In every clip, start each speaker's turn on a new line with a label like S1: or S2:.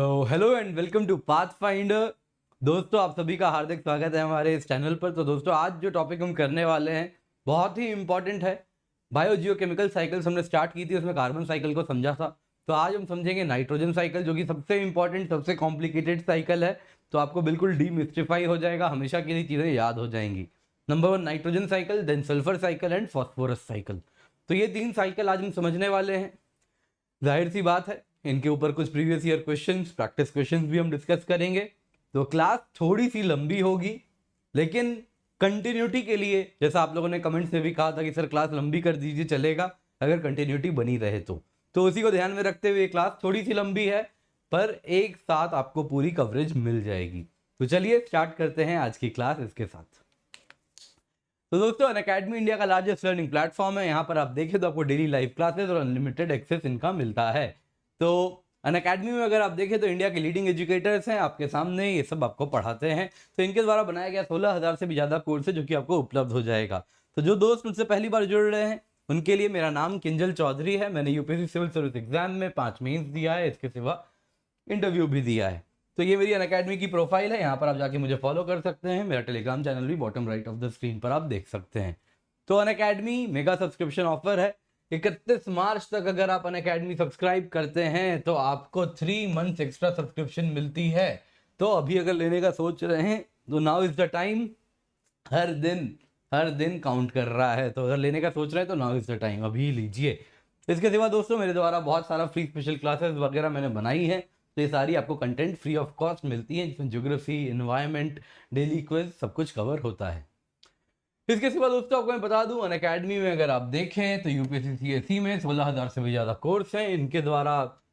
S1: Hello and welcome to Pathfinder. दोस्तों, आप सभी का हार्दिक स्वागत है हमारे इस चैनल पर। तो दोस्तों, आज जो टॉपिक हम करने वाले हैं बहुत ही इंपॉर्टेंट है। बायोजियोकेमिकल साइकिल्स हमने स्टार्ट की थी, उसमें कार्बन साइकिल को समझा था। तो आज हम समझेंगे नाइट्रोजन साइकिल, जो कि सबसे इंपॉर्टेंट, सबसे कॉम्प्लिकेटेड साइकिल है। तो आपको बिल्कुल डीमिस्टिफाई हो जाएगा, हमेशा के लिए चीज़ें याद हो जाएंगी। Number 1 nitrogen cycle, then sulphur cycle and phosphorus cycle. तो ये 3 साइकिल आज हम समझने वाले हैं। जाहिर सी बात है, इनके ऊपर कुछ previous year questions, practice questions भी हम डिस्कस करेंगे। तो क्लास थोड़ी सी लंबी होगी, लेकिन कंटिन्यूटी के लिए, जैसा आप लोगों ने कमेंट्स में भी कहा था कि सर क्लास लंबी कर दीजिए, चलेगा अगर कंटिन्यूटी बनी रहे तो उसी को ध्यान में रखते हुए क्लास थोड़ी सी लंबी है, पर एक साथ आपको पूरी कवरेज मिल जाएगी। तो चलिए स्टार्ट करते हैं आज की क्लास इसके साथ। तो दोस्तों, अनअकैडमी इंडिया का लार्जेस्ट लर्निंग प्लेटफॉर्म है। यहाँ पर आप देखें तो आपको डेली लाइव क्लासेस और अनलिमिटेड एक्सेस इनका मिलता है। तो अनअकैडमी में अगर आप देखें तो इंडिया के लीडिंग एजुकेटर्स हैं आपके सामने, ये सब आपको पढ़ाते हैं। तो इनके द्वारा बनाया गया 16,000 से भी ज़्यादा कोर्स है, जो कि आपको उपलब्ध हो जाएगा। तो जो दोस्त मुझसे पहली बार जुड़ रहे हैं उनके लिए, मेरा नाम किंजल चौधरी है। मैंने यूपीएससी सिविल सर्विस एग्जाम में 5 मेंस दिया है, इसके सिवा इंटरव्यू भी दिया है। तो ये मेरी अनअकैडमी की प्रोफाइल है, यहाँ पर आप जाके मुझे फॉलो कर सकते हैं। मेरा टेलीग्राम चैनल भी bottom right of the screen पर आप देख सकते हैं। तो अनअकैडमी मेगा सब्सक्रिप्शन ऑफर है। 31 मार्च तक अगर आप अनअकैडमी सब्सक्राइब करते हैं तो आपको 3 मंथ्स एक्स्ट्रा सब्सक्रिप्शन मिलती है। तो अभी अगर लेने का सोच रहे हैं तो नाउ इज द टाइम। हर दिन काउंट कर रहा है, तो अगर लेने का सोच रहे हैं तो नाउ इज द टाइम, अभी लीजिए। इसके सिवा दोस्तों, मेरे द्वारा बहुत सारा फ्री स्पेशल क्लासेस वगैरह मैंने बनाई है। तो ये सारी आपको कंटेंट फ्री ऑफ कॉस्ट मिलती है, जिसमें ज्योग्राफी, एनवायरनमेंट, डेली क्विज सब कुछ कवर होता है। इसके सिवा दोस्तों, आपको मैं बता दूं, अनअकैडमी में अगर आप देखें तो यूपीएससी सीएसई में 16,000 से भी ज़्यादा कोर्स हैं इनके द्वारा,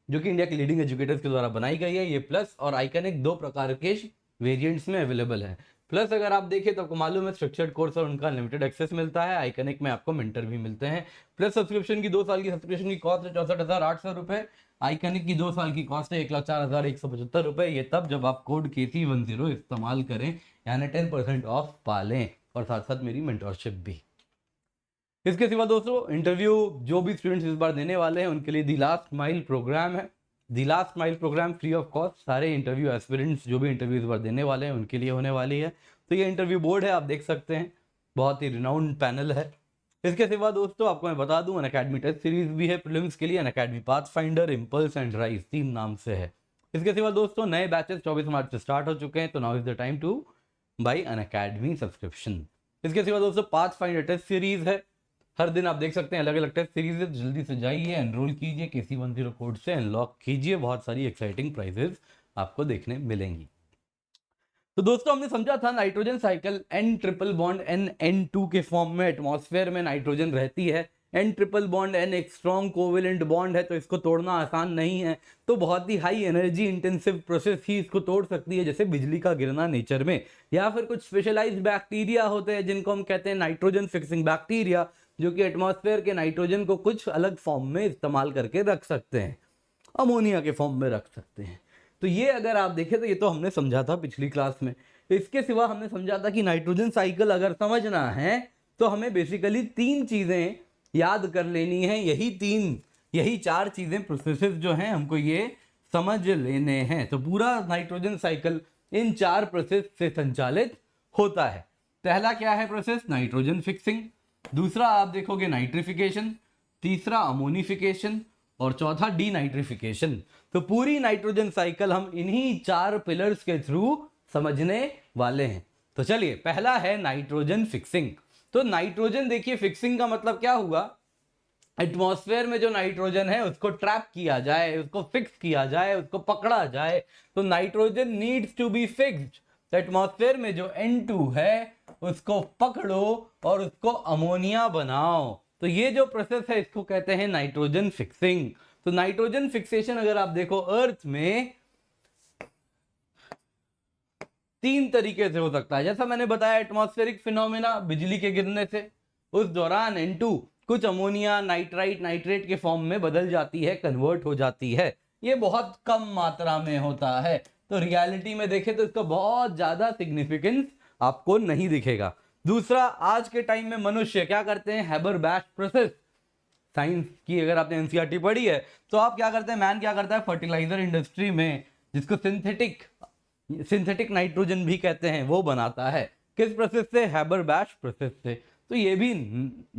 S1: जो कि इंडिया के लीडिंग एजुकेटर्स के द्वारा बनाई गई है। ये प्लस और आइकनिक 2 प्रकार के वेरिएंट्स में अवेलेबल है। प्लस अगर आप देखें तो आपको मालूम है स्ट्रक्चर्ड कोर्स और उनका लिमिटेड एक्सेस मिलता है। आइकनिक में आपको मेंटर भी मिलते हैं। प्लस सब्सक्रिप्शन की 2 साल की सब्सक्रिप्शन की कॉस्ट है 64,800 रुपये। आइकनिक की 2 साल की कॉस्ट है 1,04,175 रुपये। ये तब जब आप कोड KC10 इस्तेमाल करें, यानी 10% ऑफ पा लें, और साथ साथ मेरी मेंटरशिप भी। इसके सिवा दोस्तों, इंटरव्यू जो भी स्टूडेंट्स इस बार देने वाले हैं उनके लिए दी लास्ट माइल प्रोग्राम है। The last mile programme free of cost, सारे इंटरव्यू एस्पिरेंट्स जो भी इंटरव्यू इस बार देने वाले हैं उनके लिए होने वाली है। तो ये इंटरव्यू बोर्ड है, आप देख सकते हैं, बहुत ही रिनाउंड पैनल है। इसके सिवा दोस्तों, आपको मैं बता दूं, अनअकैडमी टेस्ट सीरीज भी है प्रीलिम्स के लिए। Unacademy pathfinder, impulse and rise 3 नाम से है। इसके सिवा दोस्तों, नए बैचेस 24 मार्च से स्टार्ट हो चुके हैं। तो now is the time two by Unacademy subscription. इसके सिवा दोस्तों, पाथफाइंडर टेस्ट सीरीज है। हर दिन आप देख सकते हैं अलग अलग टेस्ट सीरीज है। जल्दी से जाइए, एनरोल कीजिए, KC10 कोड से अनलॉक कीजिए। बहुत सारी एक्साइटिंग प्राइजेस आपको देखने मिलेंगी। तो दोस्तों, हमने समझा था nitrogen cycle N triple bond N N2 के फॉर्म में एटमॉस्फेयर में नाइट्रोजन रहती है। N ट्रिपल बॉन्ड N एक स्ट्रॉन्ग कोवेलेंट बॉन्ड है, तो इसको तोड़ना आसान नहीं है। तो बहुत ही हाई एनर्जी इंटेंसिव प्रोसेस ही इसको तोड़ सकती है, जैसे बिजली का गिरना नेचर में, या फिर कुछ स्पेशलाइज्ड बैक्टीरिया होते हैं जिनको हम कहते हैं नाइट्रोजन फिक्सिंग बैक्टीरिया, जो कि एटमॉस्फेयर के नाइट्रोजन को कुछ अलग फॉर्म में इस्तेमाल करके रख सकते हैं, अमोनिया के फॉर्म में रख सकते हैं। तो ये अगर आप देखें तो ये तो हमने समझा था पिछली क्लास में। इसके सिवा हमने समझा था कि नाइट्रोजन साइकिल अगर समझना है तो हमें बेसिकली 3 चीजें याद कर लेनी है। यही 4 चीजें, प्रोसेसेस जो हैं, हमको ये समझ लेने हैं। तो पूरा नाइट्रोजन साइकिल इन 4 प्रोसेस से संचालित होता है। पहला क्या है प्रोसेस? Nitrogen fixing. दूसरा आप देखोगे नाइट्रिफिकेशन। तीसरा अमोनिफिकेशन। और चौथा डीनाइट्रिफिकेशन। तो पूरी नाइट्रोजन साइकिल हम इन्हीं 4 पिलर्स के थ्रू समझने वाले हैं। तो चलिए, पहला है नाइट्रोजन फिक्सिंग। तो नाइट्रोजन, देखिए, फिक्सिंग का मतलब क्या हुआ? एटमॉस्फेयर में जो नाइट्रोजन है उसको ट्रैप किया जाए, उसको फिक्स किया जाए, उसको पकड़ा जाए। तो nitrogen needs to be fixed. Atmosphere में जो N2 है उसको पकड़ो और उसको अमोनिया बनाओ। तो ये जो प्रोसेस है इसको कहते हैं नाइट्रोजन फिक्सिंग। तो नाइट्रोजन फिक्सेशन अगर आप देखो अर्थ में 3 तरीके से हो सकता है। जैसा मैंने बताया, एटमॉस्फेरिक फिनोमेना, बिजली के गिरने से, उस दौरान N2 कुछ अमोनिया, नाइट्राइट, नाइट्रेट के फॉर्म में बदल जाती है, कन्वर्ट हो जाती है। ये बहुत कम मात्रा में होता है। तो रियलिटी में देखें तो इसका बहुत ज्यादा सिग्निफिकेंस आपको नहीं दिखेगा। दूसरा, आज के टाइम में मनुष्य क्या करते हैं? Haber-bash process. साइंस की अगर आपने एनसीईआरटी पढ़ी है तो आप क्या करते हैं, मैन क्या करता है, फर्टिलाइजर इंडस्ट्री में जिसको सिंथेटिक नाइट्रोजन भी कहते हैं, वो बनाता है। किस प्रोसेस से? हैबर-बॉश प्रोसेस से। तो ये भी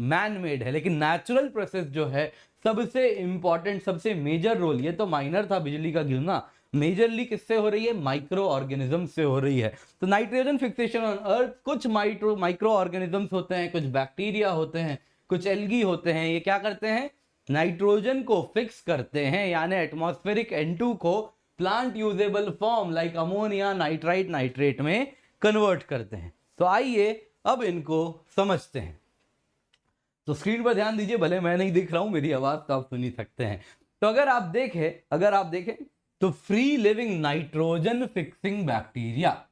S1: मैन मेड है, लेकिन नेचुरल प्रोसेस जो है सबसे इंपॉर्टेंट, सबसे मेजर रोल, ये तो माइनर था बिजली का गिरना, मेजरली किससे हो रही है? माइक्रो ऑर्गेनिज्म से हो रही है। तो नाइट्रोजन फिक्सेशन ऑन अर्थ, कुछ माइक्रो ऑर्गेनिजम्स होते हैं, कुछ बैक्टीरिया होते हैं, कुछ एल्गी होते हैं, ये क्या करते हैं? नाइट्रोजन को फिक्स करते हैं, यानी एटमॉस्फेरिक N2 को plant usable form like ammonia, nitrite, nitrate में कन्वर्ट करते हैं। तो आइए अब इनको समझते हैं। तो स्क्रीन पर ध्यान दीजिए, भले मैं नहीं दिख रहा हूं, मेरी आवाज तो आप सुन ही सकते हैं। तो अगर आप देखें तो free living nitrogen fixing bacteria,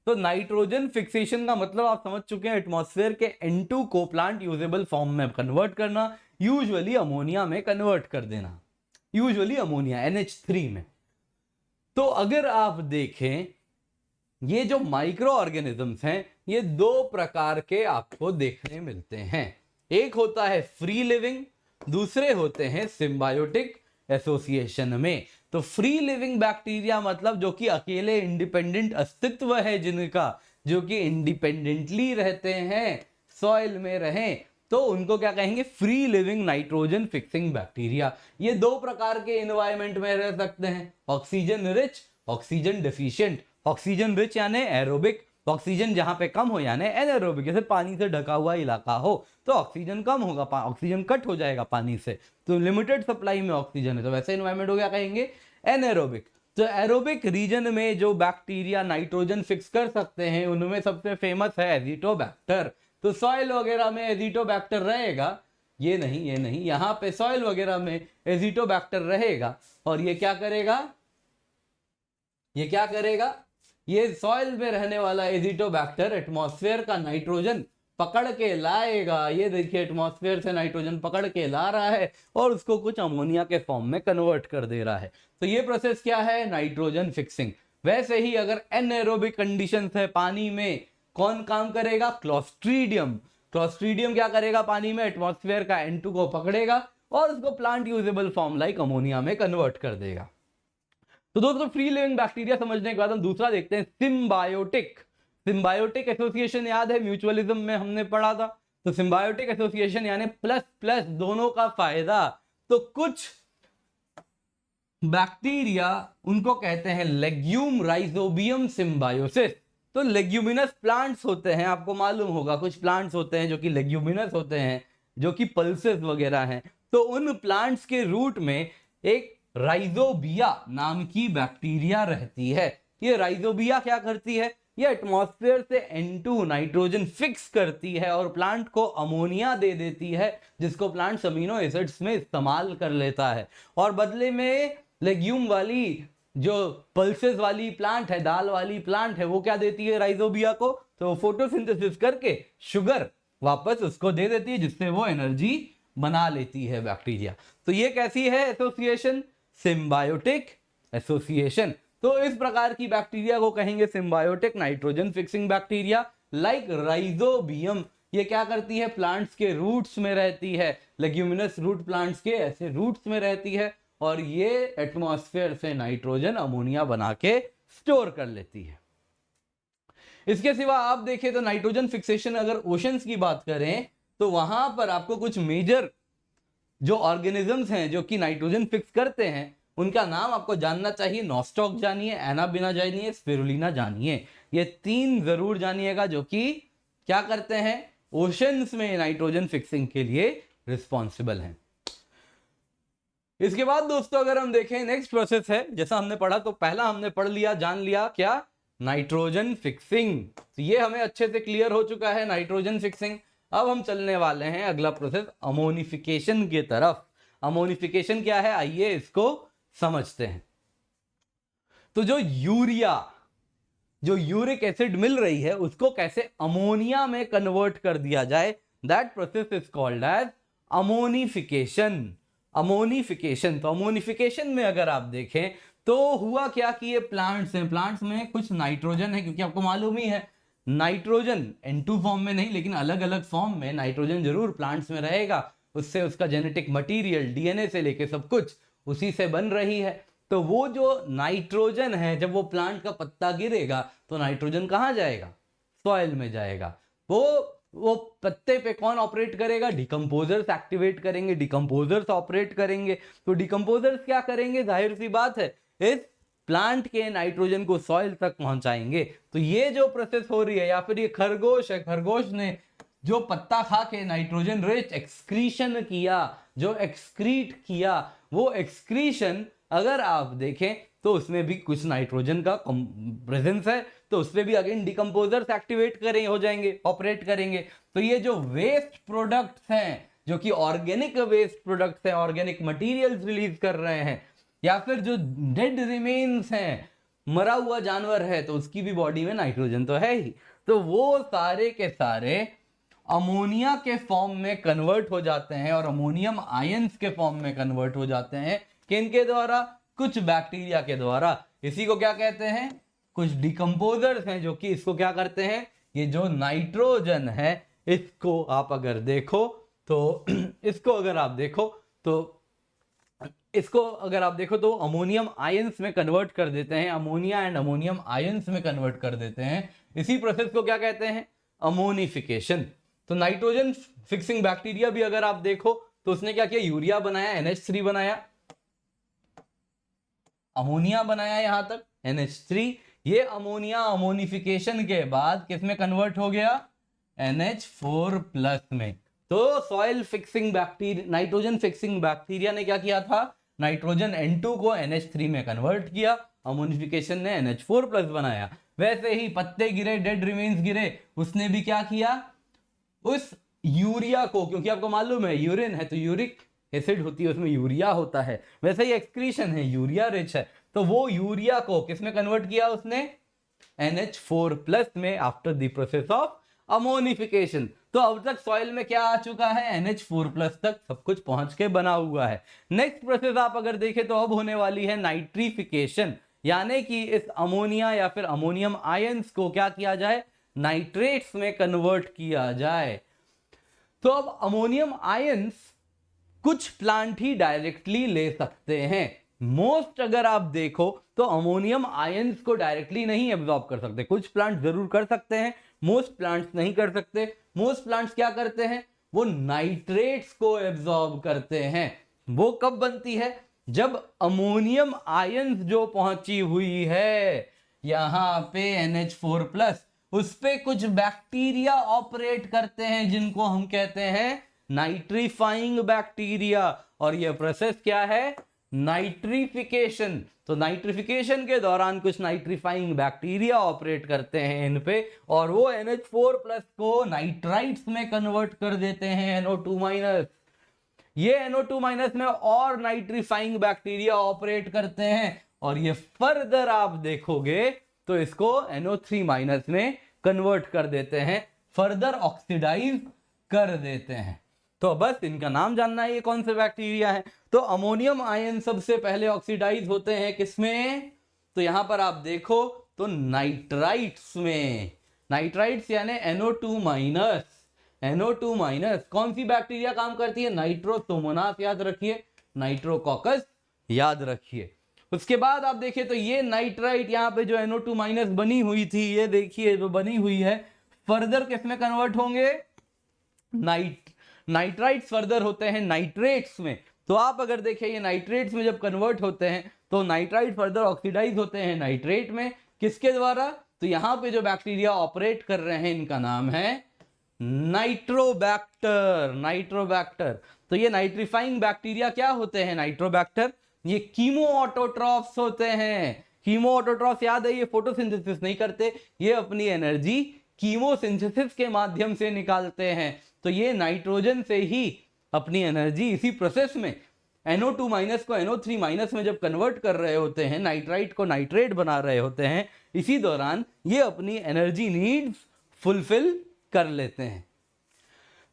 S1: तो नाइट्रोजन फिक्सेशन का मतलब आप समझ चुके हैं, एटमॉस्फेयर के N2 को प्लांट यूजेबल फॉर्म में कन्वर्ट करना, यूजुअली अमोनिया में कन्वर्ट कर देना, यूजुअली अमोनिया NH3 में। तो अगर आप देखें, ये जो माइक्रो ऑर्गेनिजम्स हैं, ये दो प्रकार के आपको देखने मिलते हैं। एक होता है फ्री लिविंग, दूसरे होते हैं सिम्बायोटिक एसोसिएशन में। तो फ्री लिविंग बैक्टीरिया मतलब जो कि अकेले इंडिपेंडेंट अस्तित्व है जिनका, जो कि इंडिपेंडेंटली रहते हैं, सॉइल में रहें, तो उनको क्या कहेंगे? Free living nitrogen fixing bacteria. ये दो प्रकार के एनवायरनमेंट में रह सकते हैं, oxygen rich, oxygen deficient. Oxygen rich यानी एरोबिक, ऑक्सीजन जहां पे कम हो यानी एनारोबिक। जैसे पानी से ढका हुआ इलाका हो तो ऑक्सीजन कम होगा, ऑक्सीजन कट हो जाएगा पानी से, तो लिमिटेड सप्लाई में ऑक्सीजन है, तो वैसे एनवायरनमेंट हो गया, कहेंगे एनारोबिक। तो एरोबिक रीजन में जो बैक्टीरिया नाइट्रोजन फिक्स कर सकते हैं, उनमें सबसे फेमस है एजिटोबैक्टर। तो सॉइल वगैरह में एजिटोबैक्टर रहेगा, ये नहीं, यहां पे सॉइल वगैरह में एजिटोबैक्टर रहेगा, और ये क्या करेगा? ये सॉइल में रहने वाला एजिटोबैक्टर एटमॉस्फेयर का नाइट्रोजन पकड़ के लाएगा। ये देखिए, एटमॉस्फेयर से नाइट्रोजन पकड़ के ला रहा है और उसको कुछ अमोनिया के फॉर्म में कन्वर्ट कर दे रहा है। तो ये प्रोसेस क्या है? Nitrogen fixing. वैसे ही अगर एनएरोबिक कंडीशंस है पानी में, कौन काम करेगा? क्लोस्ट्रीडियम। क्लोस्ट्रीडियम क्या करेगा? पानी में एटमॉस्फेयर का N2 को पकड़ेगा और उसको plant usable form like ammonia में कन्वर्ट कर देगा। तो दोस्तों, फ्री लिविंग बैक्टीरिया समझने के बाद हम दूसरा देखते हैं, सिम्बायोटिक। सिम्बायोटिक एसोसिएशन याद है, म्यूचुअलिज्म में हमने पढ़ा था। तो सिम्बायोटिक एसोसिएशन यानी प्लस प्लस दोनों का फायदा। तो कुछ बैक्टीरिया, उनको कहते हैं लेग्यूम राइजोबियम सिम्बायोसिस। तो लेग्यूमिनस प्लांट्स होते हैं, आपको मालूम होगा, कुछ प्लांट्स होते हैं जो कि लेग्यूमिनस होते हैं, जो कि पल्सेस वगैरह हैं। तो उन प्लांट्स के रूट में एक राइजोबिया नाम की बैक्टीरिया रहती है। ये राइजोबिया क्या करती है? ये एटमॉस्फेयर से N2 नाइट्रोजन फिक्स करती है और प्लांट को अमोनिया दे देती है, जिसको प्लांट अमीनो एसिड्स में इस्तेमाल कर लेता है। और बदले में लेग्यूम वाली, जो पल्सेस वाली प्लांट है, दाल वाली प्लांट है, वो क्या देती है राइजोबिया को? तो फोटोसिंथेसिस करके शुगर वापस उसको दे देती है, जिससे वो एनर्जी बना लेती है बैक्टीरिया। तो ये कैसी है एसोसिएशन? Symbiotic association. तो इस प्रकार की बैक्टीरिया को कहेंगे symbiotic nitrogen fixing bacteria, like rhizobium. ये क्या करती है? प्लांट्स के रूट्स में रहती है, लेग्यूमिनस रूट प्लांट्स के ऐसे रूट्स में रहती है, और ये एटमॉस्फेयर से नाइट्रोजन अमोनिया बना के स्टोर कर लेती है। इसके सिवा आप देखें तो नाइट्रोजन फिक्सेशन, अगर ओशंस की बात करें तो वहां पर आपको कुछ मेजर जो ऑर्गेनिजम्स हैं जो कि नाइट्रोजन फिक्स करते हैं, उनका नाम आपको जानना चाहिए। नॉस्टॉक जानिए, एनाबिना जानिए, स्पिरुलिना जानिए। ये तीन जरूर जानिएगा, जो कि क्या करते हैं? ओशंस में नाइट्रोजन फिक्सिंग के लिए रिस्पॉन्सिबल हैं। इसके बाद दोस्तों, अगर हम देखें, नेक्स्ट प्रोसेस है, जैसा हमने पढ़ा, तो पहला हमने पढ़ लिया, जान लिया क्या? Nitrogen fixing. तो ये हमें अच्छे से क्लियर हो चुका है, नाइट्रोजन फिक्सिंग। अब हम चलने वाले हैं अगला प्रोसेस, अमोनिफिकेशन की तरफ। अमोनिफिकेशन क्या है? आइए इसको समझते हैं। तो जो यूरिक एसिड मिल रही है, उसको कैसे अमोनिया में कन्वर्ट कर दिया जाए, that process is called as ammonification. Ammonification. तो अमोनिफिकेशन में अगर आप देखें तो हुआ क्या कि ये प्लांट्स हैं, प्लांट्स में कुछ नाइट्रोजन है, क्योंकि आपको मालूम ही है नाइट्रोजन N2 फॉर्म में नहीं, लेकिन अलग अलग फॉर्म में नाइट्रोजन जरूर प्लांट्स में रहेगा। उससे उसका जेनेटिक मटेरियल, DNA से लेके सब कुछ उसी से बन रही है। तो वो जो नाइट्रोजन है, जब वो प्लांट का पत्ता गिरेगा तो नाइट्रोजन कहाँ जाएगा? सॉइल में जाएगा। वो पत्ते पे कौन ऑपरेट करेगा? डिकम्पोजर्स एक्टिवेट करेंगे, डिकम्पोजर्स ऑपरेट करेंगे। तो डिकम्पोजर्स क्या करेंगे? जाहिर सी बात है, इस प्लांट के नाइट्रोजन को सॉइल तक पहुंचाएंगे। तो ये जो प्रोसेस हो रही है, या फिर ये खरगोश है, खरगोश ने जो पत्ता खा के नाइट्रोजन रिच एक्सक्रीशन किया, जो एक्सक्रीट किया, वो एक्सक्रीशन अगर आप देखें तो उसमें भी कुछ नाइट्रोजन का प्रेजेंस है, तो उसमें भी अगेन डिकम्पोजर्स एक्टिवेट करें हो जाएंगे, ऑपरेट करेंगे। तो ये जो वेस्ट प्रोडक्ट्स हैं, जो कि ऑर्गेनिक वेस्ट प्रोडक्ट्स हैं, ऑर्गेनिक मटेरियल्स रिलीज कर रहे हैं, या फिर जो डेड रिमेन्स हैं, मरा हुआ जानवर है तो उसकी भी बॉडी में नाइट्रोजन तो है ही, तो वो सारे के सारे अमोनिया के फॉर्म में कन्वर्ट हो जाते हैं और अमोनियम आयंस के फॉर्म में कन्वर्ट हो जाते हैं। किनके द्वारा? कुछ बैक्टीरिया के द्वारा। इसी को क्या कहते हैं? कुछ डिकम्पोजर्स हैं जो कि इसको क्या करते हैं, ये जो नाइट्रोजन है इसको आप अगर देखो तो इसको अगर आप देखो तो अमोनियम आयंस में कन्वर्ट कर देते हैं, अमोनिया एंड अमोनियम आयंस में कन्वर्ट कर देते हैं। इसी प्रोसेस को क्या कहते हैं? अमोनिफिकेशन। तो नाइट्रोजन फिक्सिंग बैक्टीरिया भी अगर आप देखो तो उसने क्या किया? यूरिया बनाया, NH3 बनाया, अमोनिया बनाया, यहां तक NH3। ये अमोनिया अमोनिफिकेशन के बाद किस में कन्वर्ट हो गया? NH4+ में। तो soil fixing bacteria, nitrogen fixing bacteria ने क्या किया था? नाइट्रोजन N2 को NH3 में कन्वर्ट किया, अमोनिफिकेशन ने NH4+ बनाया। वैसे ही पत्ते गिरे, डेड रिमेन्स गिरे, उसने भी क्या किया? उस यूरिया को, क्योंकि आपको मालूम है यूरिन है तो यूरिक एसिड होती है, उसमें यूरिया होता है, वैसे ही एक्सक्रीशन है, यूरिया रिच है, तो वो यूरिया को किस में कन्वर्ट किया उसने? NH4+ में, after the process of ammonification. तो अब तक सॉइल में क्या आ चुका है? NH4+ तक सब कुछ पहुंच के बना हुआ है। नेक्स्ट प्रोसेस आप अगर देखें तो अब होने वाली है नाइट्रिफिकेशन, यानी कि इस अमोनिया या फिर अमोनियम आयंस को क्या किया जाए? नाइट्रेट्स में कन्वर्ट किया जाए। तो अब अमोनियम आयंस कुछ प्लांट ही डायरेक्टली ले सकते हैं। मोस्ट अगर आप देखो तो अमोनियम आयंस को डायरेक्टली नहीं एब्जॉर्ब कर सकते, कुछ प्लांट जरूर कर सकते हैं, मोस्ट प्लांट्स नहीं कर सकते। मोस्ट प्लांट्स क्या करते हैं? वो नाइट्रेट्स को एब्जॉर्ब करते हैं। वो कब बनती है? जब अमोनियम आयंस जो पहुंची हुई है यहां पे NH4+, उस पे कुछ बैक्टीरिया ऑपरेट करते हैं जिनको हम कहते हैं नाइट्रीफाइंग बैक्टीरिया। और ये प्रोसेस क्या है? नाइट्रिफिकेशन। तो नाइट्रिफिकेशन के दौरान कुछ नाइट्रीफाइंग बैक्टीरिया ऑपरेट करते हैं इन पे, और वो NH4+ को नाइट्राइट्स में कन्वर्ट कर देते हैं, NO2-। ये NO2- में और नाइट्रीफाइंग बैक्टीरिया ऑपरेट करते हैं, और ये फर्दर आप देखोगे तो इसको NO3- में कन्वर्ट कर देते हैं, फर्दर ऑक्सीडाइज कर देते हैं। तो बस इनका नाम जानना है, ये कौन से बैक्टीरिया है। तो अमोनियम आयन सबसे पहले ऑक्सीडाइज होते हैं किसमें? तो यहां पर आप देखो तो नाइट्राइट्स में। नाइट्राइट्स यानी NO2-। NO2- कौन सी बैक्टीरिया काम करती है? नाइट्रोसोमोनास याद रखिए, नाइट्रोकॉकस याद रखिए। उसके बाद आप देखिए तो ये नाइट्राइट यहां पे जो NO2- बनी हुई थी, ये देखिए जो बनी हुई है, फर्दर किसमें कन्वर्ट होंगे? नाइट्राइट्स फर्दर होते हैं नाइट्रेट्स में। तो आप अगर देखें ये नाइट्रेट्स में जब कन्वर्ट होते हैं तो नाइट्राइट फर्दर ऑक्सीडाइज होते हैं नाइट्रेट में। किसके द्वारा? तो यहां पे जो बैक्टीरिया ऑपरेट कर रहे हैं इनका नाम है नाइट्रोबैक्टर। नाइट्रोबैक्टर। तो ये नाइट्रीफाइंग बैक्टीरिया क्या होते हैं? नाइट्रोबैक्टर। ये कीमो ऑटोट्रॉफ्स होते हैं। कीमो ऑटोट्रॉफ्स याद है, ये फोटोसिंथेसिस नहीं करते, ये अपनी एनर्जी कीमोसिंथेसिस के माध्यम से निकालते हैं। तो ये नाइट्रोजन से ही अपनी एनर्जी इसी प्रोसेस में NO2- को NO3- में जब कन्वर्ट कर रहे होते हैं, नाइट्राइट को नाइट्रेट बना रहे होते हैं, इसी दौरान ये अपनी एनर्जी नीड्स फुलफिल कर लेते हैं।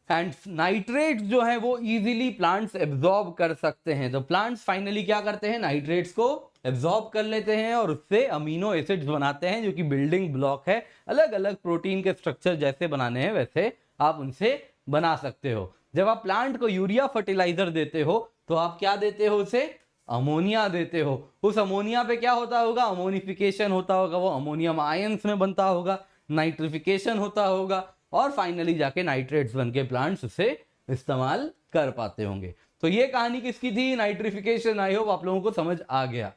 S1: एंड नाइट्रेट्स जो है वो इजीली प्लांट्स एब्जॉर्ब कर सकते हैं। तो प्लांट्स फाइनली क्या करते हैं? नाइट्रेट्स को एब्जॉर्ब कर लेते हैं और उससे अमीनो एसिड्स बनाते हैं, जो कि बिल्डिंग ब्लॉक है। अलग अलग प्रोटीन के स्ट्रक्चर जैसे बनाने हैं वैसे आप उनसे बना सकते हो। जब आप प्लांट को यूरिया फर्टिलाइजर देते हो तो आप क्या देते हो उसे? अमोनिया देते हो, उस अमोनिया पे क्या होता होगा, अमोनिफिकेशन होता होगा, वो अमोनियम आयंस में बनता होगा, नाइट्रिफिकेशन होता होगा और फाइनली जाके नाइट्रेट्स बन के प्लांट्स उसे इस्तेमाल कर पाते होंगे। तो ये कहानी किसकी थी, नाइट्रिफिकेशन। आई होप आप लोगों को समझ आ गया।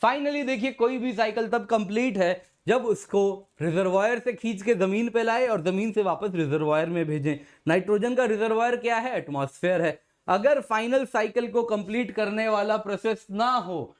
S1: फाइनली देखिए कोई भी साइकिल तब कंप्लीट है जब उसको रिजर्वायर से खींच के जमीन पे लाए और जमीन से वापस रिजर्वायर में भेजें। नाइट्रोजन का रिजर्वायर क्या है, एटमॉस्फेयर है। अगर फाइनल साइकिल को कंप्लीट करने वाला प्रोसेस ना हो,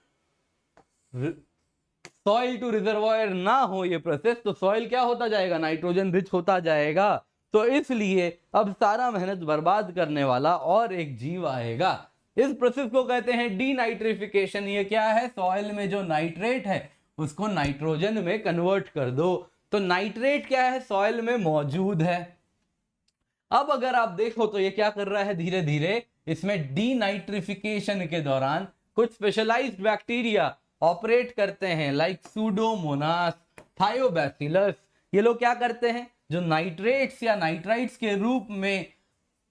S1: सॉइल टू रिजर्वायर ना हो ये प्रोसेस, तो सॉइल क्या होता जाएगा, नाइट्रोजन रिच होता जाएगा। तो इसलिए अब सारा मेहनत बर्बाद करने वाला और एक जीव आएगा। इस प्रोसेस को कहते हैं डीनाइट्रिफिकेशन। ये क्या है, सॉइल में जो नाइट्रेट है उसको नाइट्रोजन में कन्वर्ट कर दो। तो नाइट्रेट क्या है, सॉइल में मौजूद है। अब अगर आप देखो तो ये क्या कर रहा है, धीरे धीरे इसमें डीनाइट्रिफिकेशन के दौरान कुछ स्पेशलाइज्ड बैक्टीरिया ऑपरेट करते हैं, लाइक सूडोमोनास, थायोबैसिलस। ये लोग क्या करते हैं, जो नाइट्रेट्स या नाइट्राइट्स के रूप में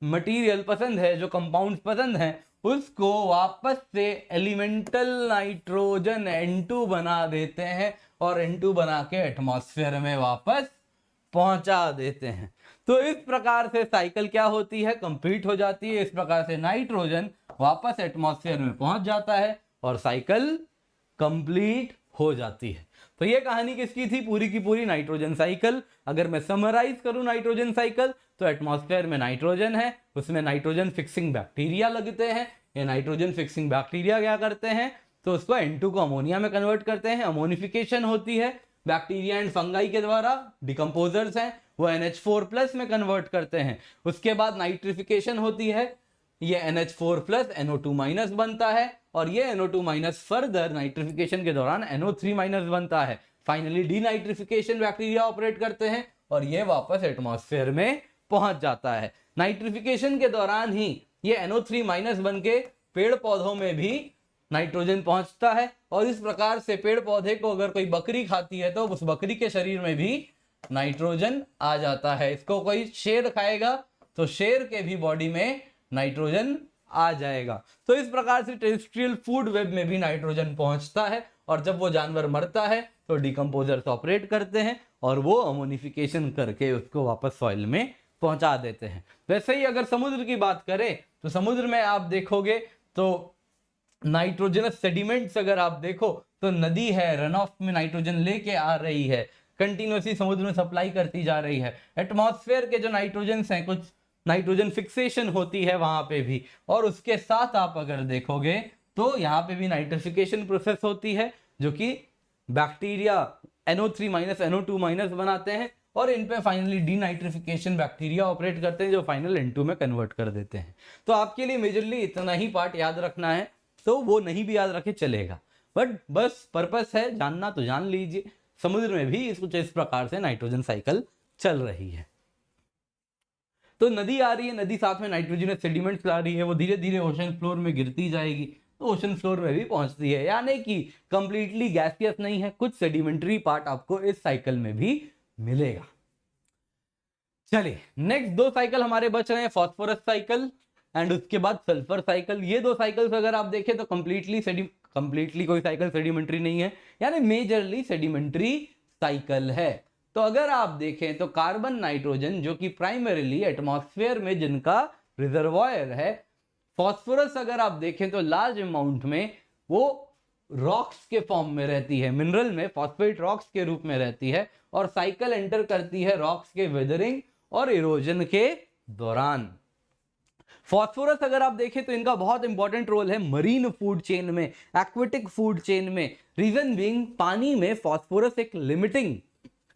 S1: मटेरियल पसंद है, जो कंपाउंड्स पसंद हैं, उसको वापस से एलिमेंटल नाइट्रोजन N2 बना देते हैं और N2 बना के एटमॉस्फेयर में वापस पहुंचा देते हैं। तो इस प्रकार से साइकिल क्या होती है, कंप्लीट हो जाती है। इस प्रकार से नाइट्रोजन वापस एटमॉस्फेयर में पहुंच जाता है और साइकिल कंप्लीट हो जाती है। तो ये कहानी किसकी थी, पूरी की पूरी नाइट्रोजन साइकिल। अगर मैं समराइज करूं नाइट्रोजन साइकिल, तो एटमॉस्फेयर में नाइट्रोजन है, उसमें नाइट्रोजन फिक्सिंग बैक्टीरिया लगते हैं। ये नाइट्रोजन फिक्सिंग बैक्टीरिया क्या करते हैं, तो उसको N2 को अमोनिया में कन्वर्ट करते हैं। अमोनिफिकेशन होती है बैक्टीरिया एंड फंगाई के द्वारा, डिकम्पोजर्स हैं, वो NH4+ में कन्वर्ट करते हैं। उसके बाद नाइट्रिफिकेशन होती है, ये NH4+ NO2- बनता है और ये NO2- फर्दर नाइट्रिफिकेशन के दौरान NO3- बनता है। फाइनली डीनाइट्रिफिकेशन बैक्टीरिया ऑपरेट करते हैं और ये वापस एटमॉस्फेयर में पहुंच जाता है। नाइट्रिफिकेशन के दौरान ही ये NO3- बन के पेड़ पौधों में भी नाइट्रोजन पहुंचता है और इस प्रकार से पेड़ पौधे को अगर कोई बकरी खाती है तो उस बकरी के शरीर में भी नाइट्रोजन आ जाता है। इसको कोई शेर खाएगा तो शेर के भी बॉडी में नाइट्रोजन आ जाएगा। तो इस प्रकार से टेरेस्ट्रियल फूड वेब में भी नाइट्रोजन पहुंचता है और जब वो जानवर मरता है तो डिकम्पोजर्स ऑपरेट करते हैं और वो अमोनिफिकेशन करके उसको वापस सॉइल में पहुंचा देते हैं। वैसे ही अगर समुद्र की बात करें तो समुद्र में आप देखोगे तो नाइट्रोजनस सेडिमेंट्स अगर आप देखो तो नदी है, रन ऑफ में नाइट्रोजन लेके आ रही है, कंटिन्यूसली समुद्र में सप्लाई करती जा रही है। एटमॉस्फेयर के जो नाइट्रोजन हैं, कुछ नाइट्रोजन फिक्सेशन होती है वहां पे भी, और उसके साथ आप अगर देखोगे तो यहाँ पे भी नाइट्रिफिकेशन प्रोसेस होती है जो कि बैक्टीरिया NO3- NO2- बनाते हैं और इन पे फाइनली डीनाइट्रिफिकेशन बैक्टीरिया ऑपरेट करते हैं जो फाइनल N2 में कन्वर्ट कर देते हैं। तो आपके लिए मेजरली इतना ही पार्ट याद रखना है, तो वो नहीं भी याद रखे चलेगा, बट बस पर्पस है जानना तो जान लीजिए। समुद्र में भी कुछ इस प्रकार से नाइट्रोजन साइकिल चल रही है। तो नदी आ रही है, नदी साथ में नाइट्रोजनस सेडिमेंट्स ला रही है, वो धीरे धीरे ओशन फ्लोर में गिरती जाएगी तो ओशन फ्लोर में भी पहुंचती है, यानी कि कंप्लीटली गैसियस नहीं है, कुछ सेडिमेंट्री पार्ट आपको इस साइकिल में भी मिलेगा। चलिए नेक्स्ट दो साइकिल हमारे बच रहे हैं, फास्फोरस साइकिल एंड उसके बाद सल्फर साइकिल। ये दो साइकिल्स अगर आप देखें तो कंप्लीटली कोई साइकिल सेडिमेंट्री नहीं है, यानी मेजरली सेडिमेंट्री साइकिल है। तो अगर आप देखें तो कार्बन नाइट्रोजन जो कि प्राइमरीली एटमॉस्फेयर में जिनका रिजर्वायर है, फास्फोरस अगर आप देखें तो लार्ज अमाउंट में वो रॉक्स के फॉर्म में रहती है, मिनरल में फॉस्फेट रॉक्स के रूप में रहती है और साइकिल एंटर करती है रॉक्स के वेदरिंग और इरोजन के दौरान। फास्फोरस अगर आप देखें तो इनका बहुत इंपॉर्टेंट रोल है मरीन फूड चेन में, एक्वेटिक फूड चेन में। रीजन बीइंग पानी में फास्फोरस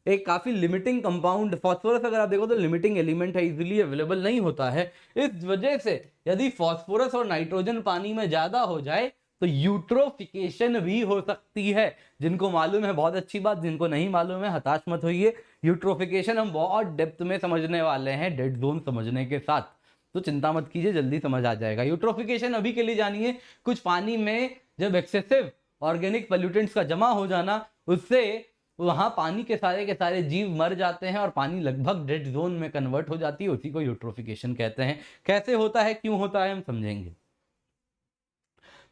S1: एक काफी लिमिटिंग कंपाउंड, फास्फोरस अगर आप देखो तो लिमिटिंग एलिमेंट है, इजीली अवेलेबल नहीं होता है। इस वजह से यदि फास्फोरस और नाइट्रोजन पानी में ज्यादा हो जाए तो यूट्रोफिकेशन भी हो सकती है। जिनको मालूम है बहुत अच्छी बात, जिनको नहीं मालूम है हताश मत होइए। यूट्रोफिकेशन हम बहुत डेप्थ में समझने वाले हैं डेड जोन समझने के साथ, तो चिंता मत कीजिए, जल्दी समझ आ जाएगा। यूट्रोफिकेशन अभी के लिए जानिए, कुछ पानी में जब एक्सेसिव ऑर्गेनिक पोल्यूटेंट्स का जमा हो जाना, उससे वहां पानी के सारे जीव मर जाते हैं और पानी लगभग डेड जोन में कन्वर्ट हो जाती है, उसी को यूट्रोफिकेशन कहते हैं। कैसे होता है, क्यों होता है, हम समझेंगे।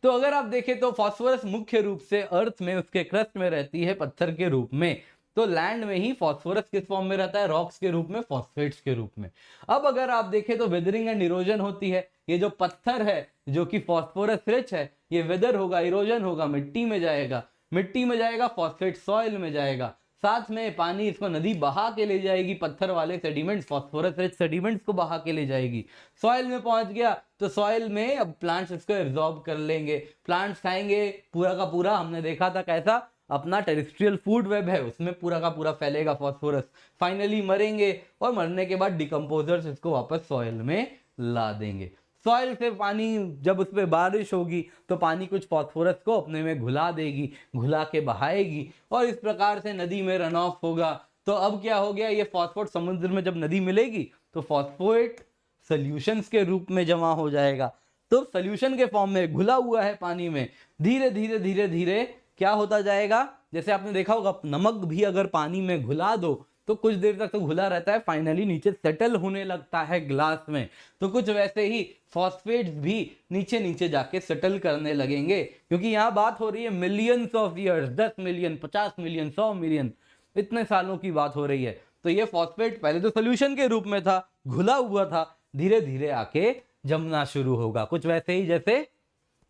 S1: तो अगर आप देखें तो फास्फोरस मुख्य रूप से अर्थ में उसके क्रस्ट में रहती है पत्थर के रूप में। तो लैंड में ही फास्फोरस किस फॉर्म में रहता है, रॉक्स के रूप में, फॉस्फेट्स के रूप में। अब अगर आप देखें तो वेदरिंग एंड इरोजन होती है। ये जो पत्थर है जो कि फास्फोरस रिच है, ये वेदर होगा, इरोजन होगा, मिट्टी में जाएगा, मिट्टी में जाएगा, फॉस्फेट सॉइल में जाएगा, साथ में पानी इसको नदी बहा के ले जाएगी, पत्थर वाले सेडिमेंट्स, फास्फोरस रिच सेडिमेंट्स को बहा के ले जाएगी, सॉइल में पहुंच गया तो सॉइल में अब प्लांट्स इसको एब्जॉर्ब कर लेंगे, प्लांट्स खाएंगे, पूरा का पूरा हमने देखा था कैसा अपना टेरेस्ट्रियल फूड वेब है उसमें पूरा का पूरा फैलेगा फास्फोरस, फाइनली मरेंगे और मरने के बाद डिकम्पोजर्स इसको वापस सॉइल में ला देंगे। सॉइल से पानी जब उस पर बारिश होगी तो पानी कुछ फास्फोरस को अपने में घुला देगी, घुला के बहाएगी और इस प्रकार से नदी में रन ऑफ होगा। तो अब क्या हो गया, ये फास्फोरेट समुद्र में जब नदी मिलेगी तो फास्फोरेट सॉल्यूशंस के रूप में जमा हो जाएगा। तो सॉल्यूशन के फॉर्म में घुला हुआ है पानी में, धीरे धीरे धीरे धीरे क्या होता जाएगा, जैसे आपने देखा होगा नमक भी अगर पानी में घुला दो तो कुछ देर तक तो घुला रहता है, फाइनली नीचे सेटल होने लगता है ग्लास में। तो कुछ वैसे ही फॉस्फेट्स भी नीचे नीचे जाके सेटल करने लगेंगे, क्योंकि यहाँ बात हो रही है millions of years, 10 million, 50 million, 100 million, इतने सालों की बात हो रही है। तो ये फॉस्फेट पहले तो सोल्यूशन के रूप में था, घुला हुआ था, धीरे धीरे आके जमना शुरू होगा, कुछ वैसे ही जैसे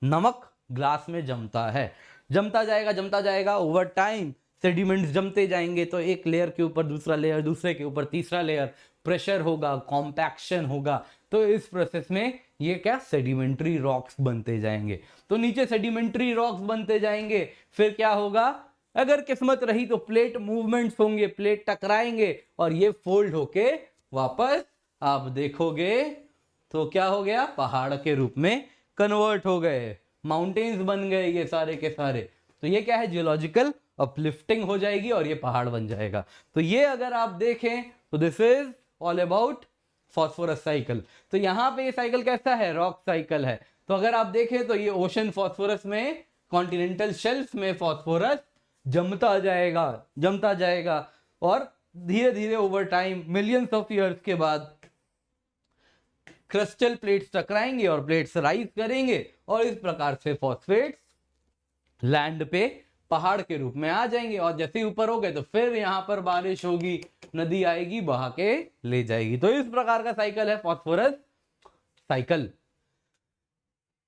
S1: नमक ग्लास में जमता है, जमता जाएगा ओवर टाइम सेडिमेंट्स जमते जाएंगे। तो एक लेयर के ऊपर दूसरा लेयर, दूसरे के ऊपर तीसरा लेयर, प्रेशर होगा, कॉम्पैक्शन होगा। तो इस प्रोसेस में ये क्या सेडिमेंट्री रॉक्स बनते जाएंगे। तो नीचे सेडिमेंट्री रॉक्स बनते जाएंगे, फिर क्या होगा, अगर किस्मत रही तो प्लेट मूवमेंट्स होंगे, प्लेट टकराएंगे और ये फोल्ड होके वापस आप देखोगे तो क्या हो गया, पहाड़ के रूप में कन्वर्ट हो गए, माउंटेन्स बन गए ये सारे के सारे। तो ये क्या है, जियोलॉजिकल अपलिफ्टिंग हो जाएगी और ये पहाड़ बन जाएगा। तो ये अगर आप देखें तो this is all about phosphorus cycle. तो यहाँ पे ये साइकिल कैसा है, रॉक साइकिल है। तो अगर आप देखें तो ये ओशन फॉस्फोरस में, कॉन्टिनेंटल शेल्फ में फॉस्फोरस जमता जाएगा और धीरे धीरे over time millions of years के बाद क्रिस्टल प्लेट्स टकराएंगे और प्लेट्स राइज करेंगे और इस प्रकार से फॉस्फेट्स लैंड पे पहाड़ के रूप में आ जाएंगे। और जैसे ही ऊपर हो गए तो फिर यहाँ पर बारिश होगी, नदी आएगी, बहा के ले जाएगी। तो इस प्रकार का साइकिल है फॉस्फोरस साइकिल।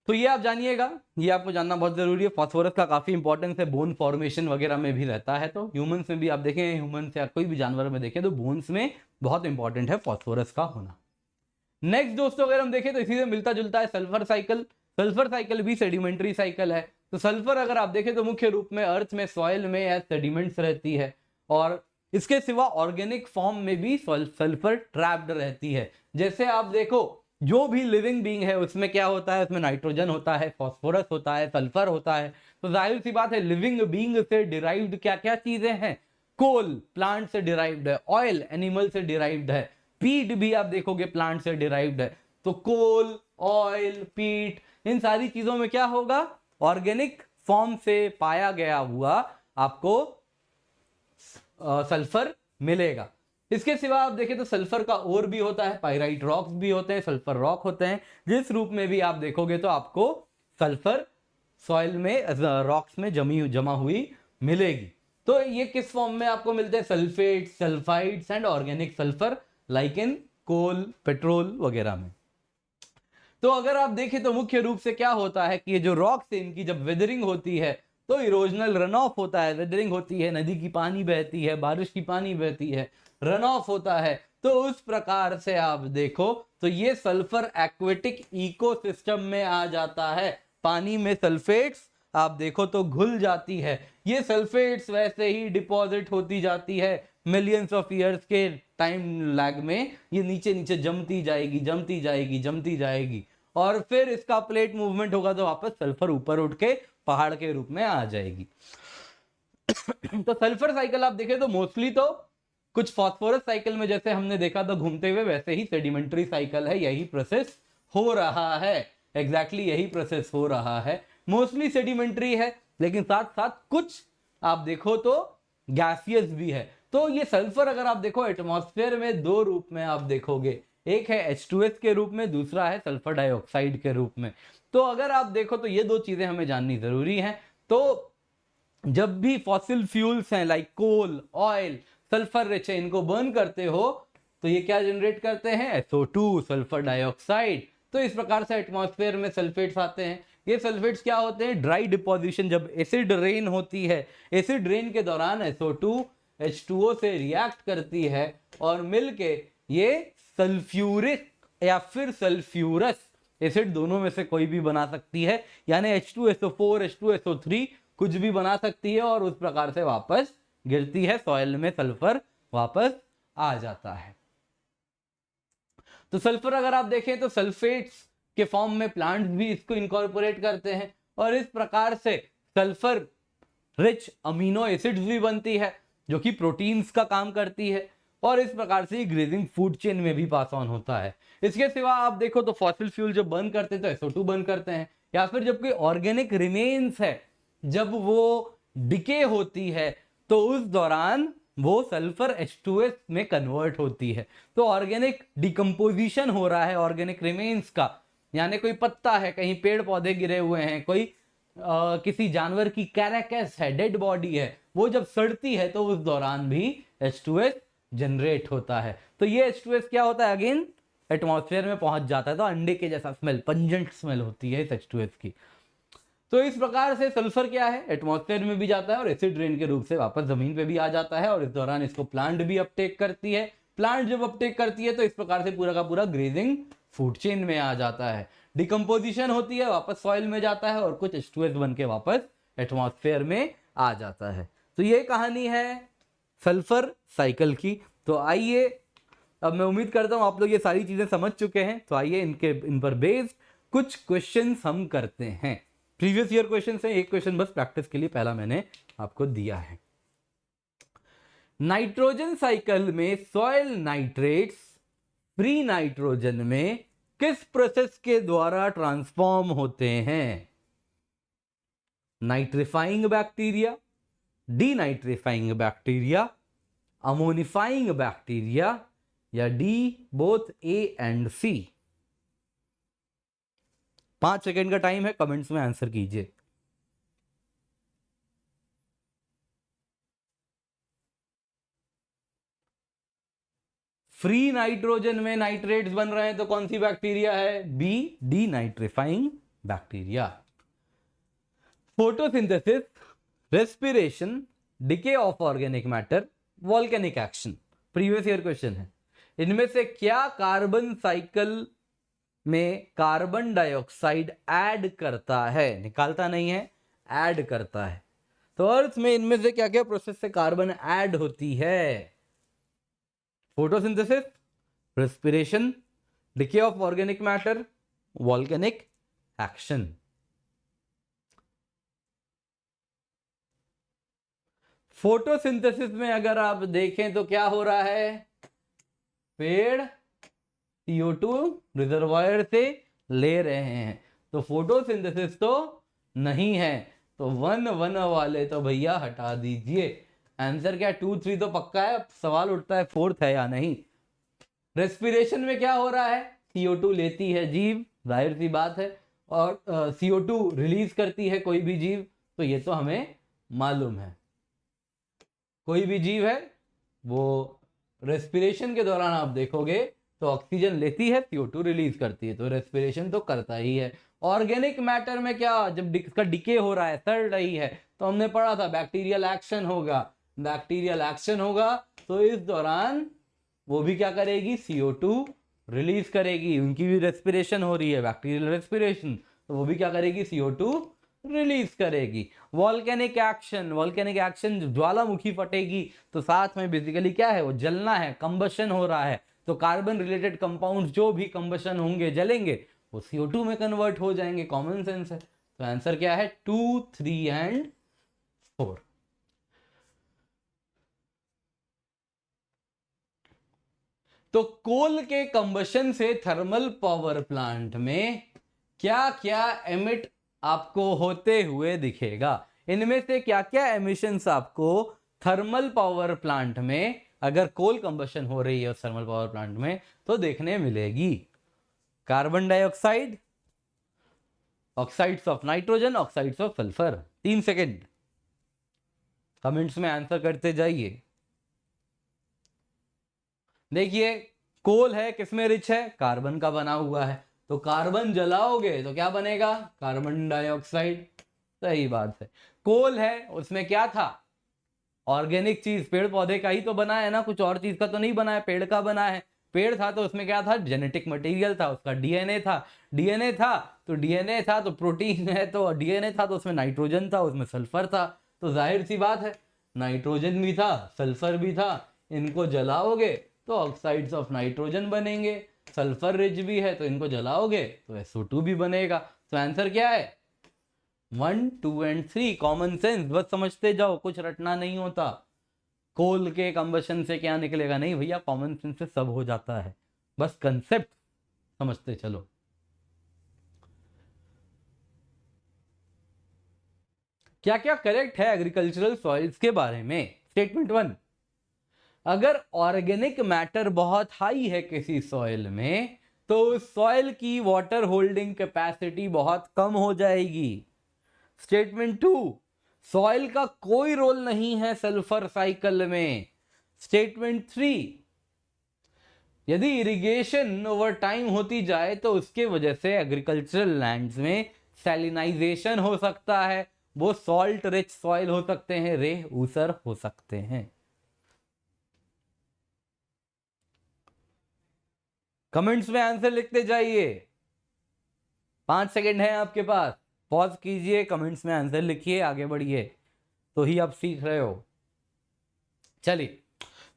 S1: तो ये आप जानिएगा, ये आपको जानना बहुत जरूरी है। फॉस्फोरस का काफी इंपॉर्टेंस है, बोन फॉर्मेशन वगैरह में भी रहता है। तो ह्यूमंस में भी आप देखें, ह्यूमंस या कोई भी जानवर में देखें तो बोन्स में बहुत इंपॉर्टेंट है फॉस्फोरस का होना। नेक्स्ट दोस्तों अगर हम देखें तो इसी से मिलता जुलता है सल्फर साइकिल। सल्फर साइकिल भी सेडिमेंट्री साइकिल है। तो सल्फर अगर आप देखें तो मुख्य रूप में अर्थ में, सॉइल में एज सेडिमेंट्स रहती है और इसके सिवा ऑर्गेनिक फॉर्म में भी सल्फर ट्रैप्ड रहती है। जैसे आप देखो जो भी लिविंग बीइंग है उसमें क्या होता है, उसमें नाइट्रोजन होता है, फास्फोरस होता है, सल्फर होता है। तो जाहिर सी बात है लिविंग बीइंग से डिराइव्ड क्या क्या चीजें हैं, कोल प्लांट से डिराइव्ड है, ऑयल एनिमल से डिराइव्ड है, पीट भी आप देखोगे प्लांट से डिराइव्ड है। तो कोल, ऑयल, पीट, इन सारी चीजों में क्या होगा, ऑर्गेनिक फॉर्म से पाया गया हुआ आपको सल्फर मिलेगा। इसके सिवा आप देखें तो सल्फर का और भी होता है, पाइराइट रॉक्स भी होते हैं, सल्फर रॉक होते हैं, जिस रूप में भी आप देखोगे तो आपको सल्फर सॉइल में, रॉक्स में जमा हुई मिलेगी। तो ये किस फॉर्म में आपको मिलते हैं, sulphate, sulphides and organic sulphur like in coal, petrol वगैरह में। तो अगर आप देखें तो मुख्य रूप से क्या होता है कि ये जो रॉक्स है इनकी जब वेदरिंग होती है तो इरोजनल रन ऑफ होता है, वेदरिंग होती है, नदी की पानी बहती है, बारिश की पानी बहती है, रन ऑफ होता है। तो उस प्रकार से आप देखो तो ये सल्फर एक्वेटिक इकोसिस्टम में आ जाता है। पानी में सल्फेट्स आप देखो तो घुल जाती है, ये सल्फेट्स वैसे ही डिपॉजिट होती जाती है, मिलियंस ऑफ ईयर्स के टाइम लैग में ये नीचे नीचे जमती जाएगी और फिर इसका प्लेट मूवमेंट होगा तो वापस सल्फर ऊपर उठ के पहाड़ के रूप में आ जाएगी। तो सल्फर साइकिल आप देखें तो मोस्टली तो कुछ फास्फोरस साइकिल में जैसे हमने देखा था घूमते हुए, वैसे ही सेडिमेंट्री साइकिल है, यही प्रोसेस हो रहा है, एग्जैक्टली यही प्रोसेस हो रहा है। मोस्टली सेडिमेंट्री है लेकिन साथ साथ कुछ आप देखो तो गैसियस भी है। तो ये सल्फर अगर आप देखो एटमॉस्फेयर में दो रूप में आप देखोगे, एक है H2S के रूप में, दूसरा है सल्फर डाइऑक्साइड के रूप में। तो अगर आप देखो तो ये दो चीजें हमें जाननी जरूरी हैं। तो जब भी फॉसिल फ्यूल्स हैं लाइक कोल, ऑयल, सल्फर रिच है, इनको बर्न करते हो तो ये क्या जनरेट करते हैं, SO2 सल्फर डाइऑक्साइड। तो इस प्रकार से एटमॉस्फेयर में सल्फेट्स आते हैं। ये सल्फेट्स क्या होते हैं, ड्राई डिपोजिशन, जब एसिड रेन होती है, एसिड रेन के दौरान SO2 H2O से रिएक्ट करती है और मिलके ये सल्फ्यूरिक या फिर सल्फ्यूरस एसिड दोनों में से कोई भी बना सकती है, यानी H2SO4 H2SO3 कुछ भी बना सकती है और उस प्रकार से वापस गिरती है सॉइल में, सल्फर वापस आ जाता है। तो सल्फर अगर आप देखें तो सल्फेट्स के फॉर्म में प्लांट्स भी इसको इनकॉर्पोरेट करते हैं और इस प्रकार से सल्फर रिच अमीनो एसिड्स भी बनती है जो कि प्रोटीन्स का काम करती है और इस प्रकार से ग्रेजिंग फूड चेन में भी पास ऑन होता है। इसके सिवा आप देखो तो फॉसिल फ्यूल जब बर्न करते हैं तो SO2 बर्न करते हैं, या फिर जब कोई ऑर्गेनिक रिमेन्स है जब वो डिके होती है तो उस दौरान वो सल्फर H2S में कन्वर्ट होती है। तो ऑर्गेनिक डिकम्पोजिशन हो रहा है ऑर्गेनिक रिमेन्स का, यानी कोई पत्ता है, कहीं पेड़ पौधे गिरे हुए हैं, कोई किसी जानवर की कैरेकस है, डेड बॉडी है, वो जब सड़ती है तो उस दौरान भी H2S जनरेट होता है। तो ये H2S क्या होता है, अगेन एटमॉस्फेयर में पहुंच जाता है तो अंडे के जैसा स्मेल, पंजेंट स्मेल होती है इस H2S की। तो इस प्रकार से सल्फर क्या है, एटमॉस्फेयर में भी जाता है और एसिड रेन के रूप से वापस जमीन पे भी आ जाता है और इस दौरान इसको प्लांट भी अपटेक करती है। प्लांट जब अपटेक करती है तो इस प्रकार से पूरा का पूरा ग्रेजिंग फूड चेन में आ जाता है, डिकम्पोजिशन होती है, वापस सॉइल में जाता है और कुछ H2S बन के वापस एटमॉस्फेयर में आ जाता है। तो ये कहानी है सल्फर साइकिल की। तो आइए, अब मैं उम्मीद करता हूं आप लोग ये सारी चीजें समझ चुके हैं, तो आइए इन पर बेस्ड कुछ क्वेश्चंस हम करते हैं। प्रीवियस ईयर क्वेश्चन है, एक क्वेश्चन बस प्रैक्टिस के लिए पहला मैंने आपको दिया है। नाइट्रोजन साइकिल में सॉइल नाइट्रेट्स फ्री नाइट्रोजन में किस प्रोसेस के द्वारा ट्रांसफॉर्म होते हैं? Nitrifying bacteria, denitrifying bacteria, ammonifying bacteria, या D both A and C। 5 second का टाइम है, कमेंट्स में आंसर कीजिए। फ्री नाइट्रोजन में नाइट्रेट्स बन रहे हैं तो कौन सी बैक्टीरिया है? B, denitrifying bacteria. Photosynthesis, respiration, decay of organic matter, volcanic action, previous year question है। इनमें से क्या कार्बन साइकिल में कार्बन डाइऑक्साइड ऐड करता है? निकालता नहीं है, ऐड करता है। तो अर्थ में इनमें से क्या क्या प्रोसेस से कार्बन ऐड होती है? Photosynthesis, respiration, decay of organic matter, volcanic action. Photosynthesis में अगर आप देखें तो क्या हो रहा है, पेड़ CO2 रिजर्वायर से ले रहे हैं, तो फोटोसिंथेसिस तो नहीं है, तो 1 1 वाले तो भैया हटा दीजिए। आंसर क्या, 2 3 तो पक्का है, सवाल उठता है 4th है या नहीं। रेस्पिरेशन में क्या हो रहा है, CO2 लेती है जीव, जाहिर सी बात है, और CO2 रिलीज करती है कोई भी जीव, तो ये तो हमें मालूम है। कोई भी जीव है वो रेस्पिरेशन के दौरान आप देखोगे तो ऑक्सीजन लेती है, CO2 रिलीज करती है, तो रेस्पिरेशन तो करता ही है। ऑर्गेनिक मैटर में क्या, जब इसका डिके हो रहा है, सड़ रही है, तो हमने पढ़ा था बैक्टीरियल एक्शन होगा, बैक्टीरियल एक्शन होगा तो इस दौरान वो भी क्या करेगी, CO2 रिलीज करेगी, उनकी भी रेस्पिरेशन हो रही है, बैक्टीरियल रेस्पिरेशन, तो वो भी क्या करेगी, CO2 रिलीज करेगी। वॉल्केनिक एक्शन, वॉल्केनिक एक्शन ज्वालामुखी फटेगी तो साथ में बेसिकली क्या है, वो जलना है, कंबशन हो रहा है, तो कार्बन रिलेटेड कंपाउंड जो भी कंबशन होंगे, जलेंगे, वो CO2 में कन्वर्ट हो जाएंगे। कॉमन सेंस है। तो आंसर क्या है, 2 3 एंड 4। तो कोल के कंबशन से थर्मल पावर प्लांट में क्या क्या एमिट आपको होते हुए दिखेगा? इनमें से क्या क्या एमिशंस आपको थर्मल पावर प्लांट में, अगर कोल कंबशन हो रही है उस थर्मल पावर प्लांट में, तो देखने मिलेगी? Carbon dioxide, oxides of nitrogen, oxides of sulphur. 3 second, comments में आंसर करते जाइए। देखिए कोल है, किसमें रिच है? कार्बन का बना हुआ है, तो कार्बन जलाओगे तो क्या बनेगा? Carbon dioxide. सही बात है। कोल है, उसमें क्या था? ऑर्गेनिक चीज, पेड़ पौधे का ही तो बना है ना, कुछ और चीज का तो नहीं बना है, पेड़ का बना है। पेड़ था तो उसमें क्या था? जेनेटिक मटेरियल था, उसका डीएनए था। डीएनए था तो डीएनए था तो प्रोटीन है, तो डीएनए था तो उसमें नाइट्रोजन था, उसमें सल्फर था। तो जाहिर सी बात है, नाइट्रोजन भी था, सल्फर भी था, इनको जलाओगे तो ऑक्साइड्स ऑफ नाइट्रोजन बनेंगे। सल्फर रिच भी है तो इनको जलाओगे तो SO2 भी बनेगा। तो आंसर क्या है? 1, 2 एंड 3। कॉमन सेंस, बस समझते जाओ, कुछ रटना नहीं होता। कोल के कंबशन से क्या निकलेगा, नहीं भैया, कॉमन सेंस से सब हो जाता है, बस कंसेप्ट समझते चलो। क्या क्या करेक्ट है एग्रीकल्चरल सॉइल्स के बारे में? स्टेटमेंट 1, अगर ऑर्गेनिक मैटर बहुत हाई है किसी सॉइल में तो उस सॉइल की वाटर होल्डिंग कैपेसिटी बहुत कम हो जाएगी। स्टेटमेंट 2, सॉइल का कोई रोल नहीं है सल्फर साइकिल में। स्टेटमेंट 3, यदि इरिगेशन ओवर टाइम होती जाए तो उसके वजह से एग्रीकल्चरल लैंड्स में सैलिनाइजेशन हो सकता है, वो सॉल्ट रिच सॉइल हो सकते हैं, रेह ऊसर हो सकते हैं। कमेंट्स में आंसर लिखते जाइए, 5 सेकंड है आपके पास, पॉज कीजिए, कमेंट्स में आंसर लिखिए, आगे बढ़िए, तो ही आप सीख रहे हो। चलिए,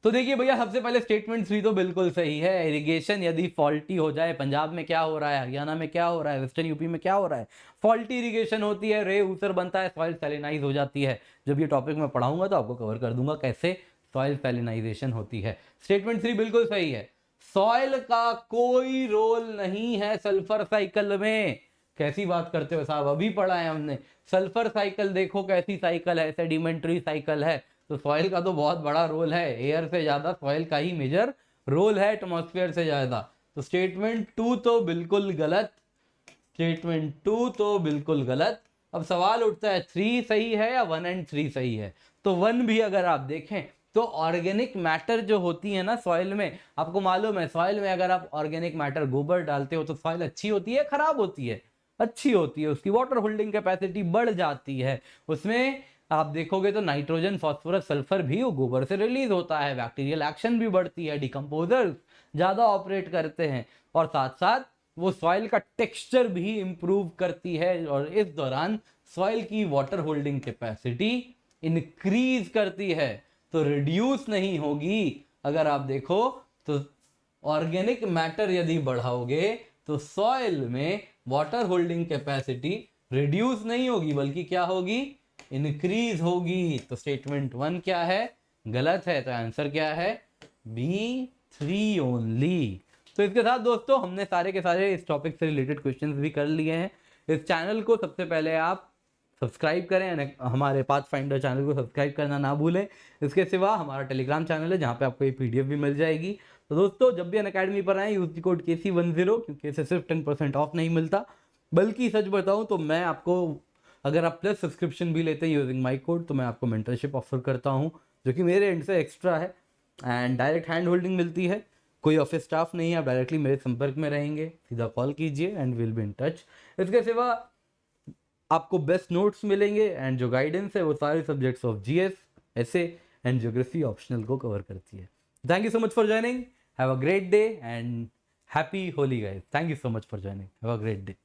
S1: तो देखिए भैया, सबसे पहले स्टेटमेंट 3 तो बिल्कुल सही है। इरिगेशन यदि फॉल्टी हो जाए, पंजाब में क्या हो रहा है, हरियाणा में क्या हो रहा है, वेस्टर्न यूपी में क्या हो रहा है, फॉल्टी इरिगेशन होती है, रे ऊसर बनता है, सॉइल सैलिनाइज हो जाती है। जब ये टॉपिक मैं पढ़ाऊंगा तो आपको कवर कर दूंगा कैसे सॉइल सैलिनाइजेशन होती है। स्टेटमेंट 3 बिल्कुल सही है, सॉइल का कोई रोल नहीं है सल्फर साइकिल में। कैसी बात करते हो साहब, अभी पढ़ा है हमने। सल्फर साइकिल देखो कैसी साइकिल है, सेडिमेंट्री साइकिल है। तो सॉइल का तो बहुत बड़ा रोल है, एयर से ज्यादा सॉइल का ही मेजर रोल है, एटमॉस्फेयर से ज्यादा। तो स्टेटमेंट 2 तो बिल्कुल गलत, स्टेटमेंट 2 तो बिल्कुल गलत। अब सवाल उठता है 3 सही है या 1 एंड 3 सही है? तो 1 भी अगर आप देखें तो ऑर्गेनिक मैटर जो होती है ना सॉइल में, आपको मालूम है सॉइल में अगर आप ऑर्गेनिक मैटर गोबर डालते हो तो सॉइल अच्छी होती है, खराब होती है? अच्छी होती है, उसकी वाटर होल्डिंग कैपेसिटी बढ़ जाती है। उसमें आप देखोगे तो नाइट्रोजन, फास्फोरस, सल्फर भी वो गोबर से रिलीज होता है, बैक्टीरियल एक्शन भी बढ़ती है, डिकम्पोजर्स ज्यादा ऑपरेट करते हैं, और साथ साथ वो सॉइल का टेक्सचर भी इंप्रूव करती है, और इस दौरान सॉइल की वाटर होल्डिंग कैपेसिटी इंक्रीज करती है, तो रिड्यूस नहीं होगी। अगर आप देखो तो ऑर्गेनिक मैटर यदि बढ़ाओगे तो सॉइल में वाटर होल्डिंग कैपेसिटी रिड्यूस नहीं होगी, बल्कि क्या होगी? इंक्रीज होगी। तो स्टेटमेंट 1 क्या है? गलत है। तो आंसर क्या है? B3 only. तो इसके साथ दोस्तों हमने सारे के सारे इस टॉपिक से रिलेटेड क्वेश्चंस भी कर लिए हैं। इस चैनल को सबसे पहले आप सब्सक्राइब करें, हमारे पाथफाइंडर चैनल को सब्सक्राइब करना ना भूलें। इसके सिवा हमारा टेलीग्राम चैनल है जहाँ पे आपको ये PDF भी मिल जाएगी। तो दोस्तों जब भी अनअकैडमी पर आए यूज द कोड KC10, क्योंकि इससे सिर्फ 10% ऑफ नहीं मिलता, बल्कि सच बताऊं तो मैं आपको, अगर आप प्लस सब्सक्रिप्शन भी लेते हैं यूजिंग माई कोड, तो मैं आपको मेंटरशिप ऑफर करता हूँ, जो कि मेरे एंड से एक्स्ट्रा है, एंड डायरेक्ट हैंड होल्डिंग मिलती है। कोई ऑफिस स्टाफ नहीं है, आप डायरेक्टली मेरे संपर्क में रहेंगे, सीधा कॉल कीजिए and will be in touch. इसके सिवा आपको बेस्ट नोट्स मिलेंगे, एंड जो गाइडेंस है वो सारे सब्जेक्ट्स ऑफ GS, ऐसे एंड ज्योग्राफी ऑप्शनल को कवर करती है। Thank you so much for joining, have a great day and happy Holi guys. Thank you so much for joining, have a great day.